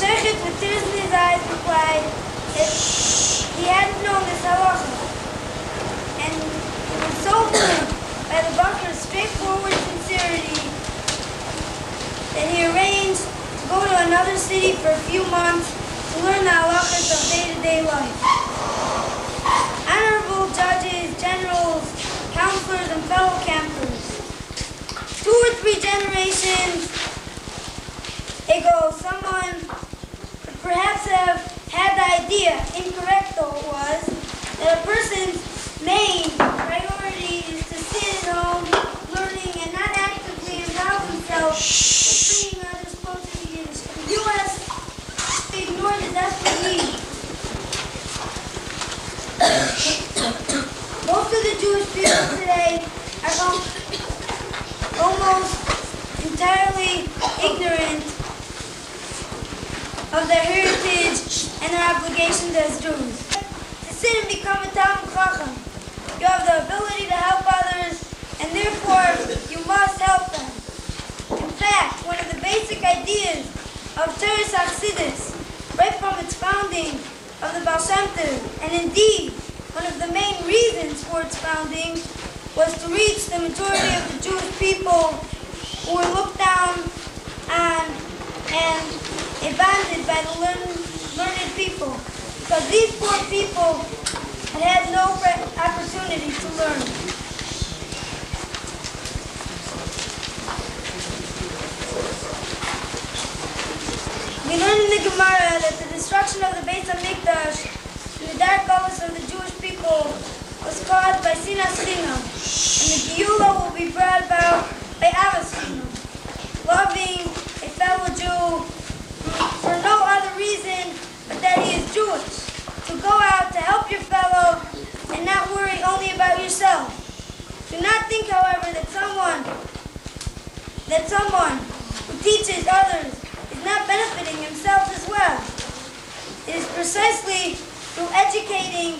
Shechet with tears in his eyes replied that he hadn't known this halacha, and he was so moved by the Bacher's straightforward sincerity that he arranged to go to another city for a few months to learn the halachas of day-to-day life. Honorable judges, generals, counselors, and fellow campers, 2 or 3 generations ago, someone would perhaps have had the idea, incorrect though it was, that a person's main priority is to sit at home learning and not actively involve himself in bringing others closer to Yiddish. In the U.S., they ignore the desperate need. Most of the Jewish people today are almost entirely ignorant of their heritage and their obligations as Jews. To sit and become a Talmid Chacham, you have the ability to help others, and therefore you must help them. In fact, one of the basic ideas of Teres Chassidus, right from its founding of the Baal Shem Tov, and indeed one of the main reasons for its founding, was to reach the majority of the Jewish people who were looked down on and abandoned by the learned people, because these poor people had no opportunity to learn. We learn in the Gemara that the destruction of the Beis HaMikdash and the dark hours of the Jewish people was caused by Sinas Chinam, and the Geula will be brought about by Avos Chinam, loving a fellow Jew for no other reason but that he is Jewish, to go out to help your fellow and not worry only about yourself. Do not think, however, that someone who teaches others is not benefiting himself as well. It is precisely through educating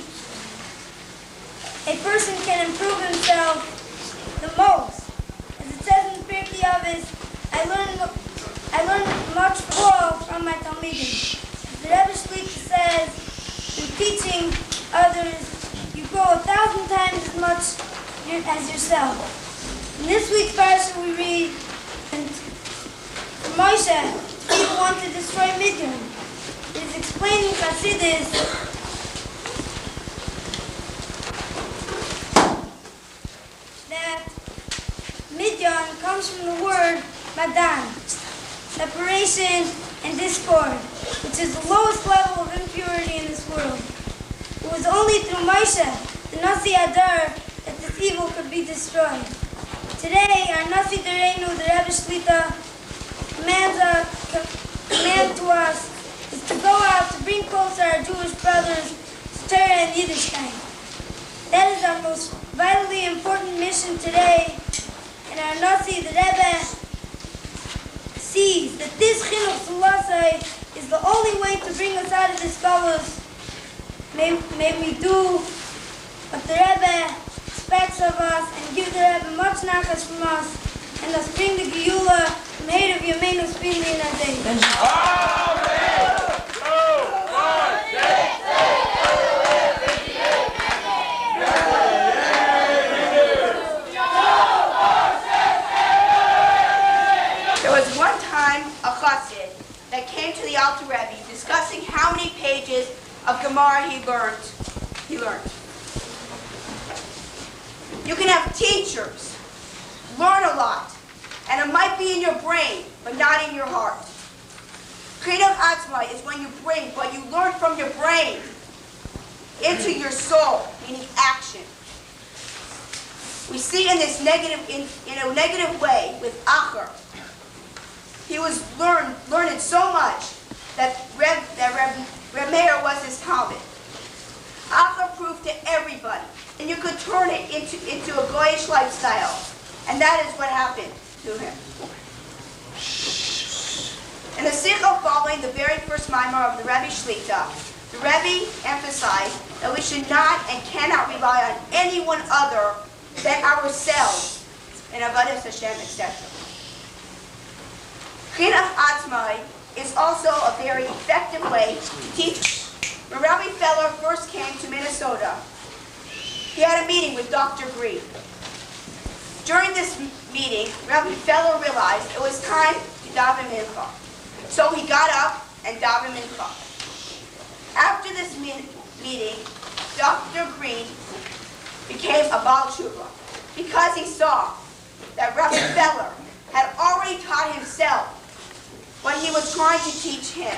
a person can improve himself the most. As it says in Pirkei Avos, I learned much more from my Talmidim. The Rebbe Shlita says, through teaching others, you grow 1,000 times as much as yourself. In this week's parsha we read, from Moshe, people want to destroy Midian. It is explained in Chassidus that Midian comes from the word Madan, separation and discord, which is the lowest level of impurity in this world. It was only through Moshe, the Nasi Adar, that this evil could be destroyed. Today, our Nasi Dereinu, the Rebbe Shlita, command to us is to go out to bring closer our Jewish brothers to Torah and Yiddishkeit. That is our most vitally important mission today, and our Nasi, the Rebbe, sees that this Chinuch Sulasai is the only way to bring us out of this galus. May we do what the Rebbe expects of us and give the Rebbe much nachas from us, and thus bring the Geula from Heid of Yameinu speedily in our days. There was one time a chassid that came to the Alter Rebbe discussing how many pages of Gemara he learned. You can have teachers, learn a lot, and it might be in your brain, but not in your heart. Creative atzma is when you bring what you learn from your brain into your soul, meaning action. We see in this negative, in a negative way with Acher. He was learning so much that Reb Meir was his Talmud. Acher proved to everybody, and you could turn it into a goyish lifestyle, and that is what happened to him. In the Sikha following the very first Maimar of the Rebbe Shlita, the Rebbe emphasized that we should not and cannot rely on anyone other than ourselves in Avodas Hashem, etc. Chinuch Atzmai is also a very effective way to teach. When Rabbi Feller first came to Minnesota, he had a meeting with Dr. Green. During this meeting, Rabbi Feller realized it was time to daven mincha. So he got up and daven mincha. After this meeting, Dr. Green became a Baal Tshuva because he saw that Rabbi Feller had already taught himself what he was trying to teach him.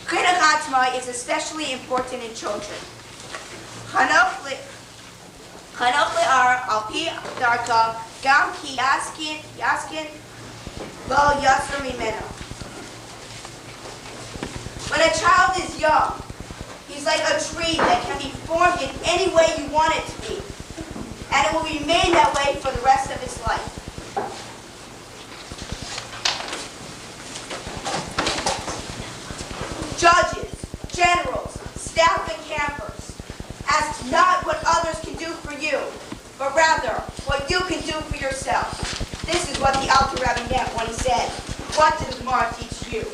Chinuch Atzmai is especially important in children. Chanoch le'ar al pi darka gam ki yaskin lo yasser mimeno. When a child is young, he's like a tree that can be formed in any way you want it to be, and it will remain that way for the rest of his life. Judges, generals, staff, and campers, ask not what others can do for you, but rather what you can do for yourself. This is what the Alter Rebbe meant when he said, "What does Gemara teach you?"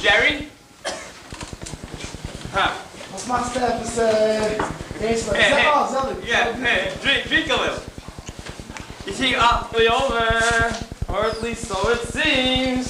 Jerry? Huh? What's my staff is dancing Hey, hey. Zelda. Yeah, hey, drink a little. You see, over, or at least so it seems.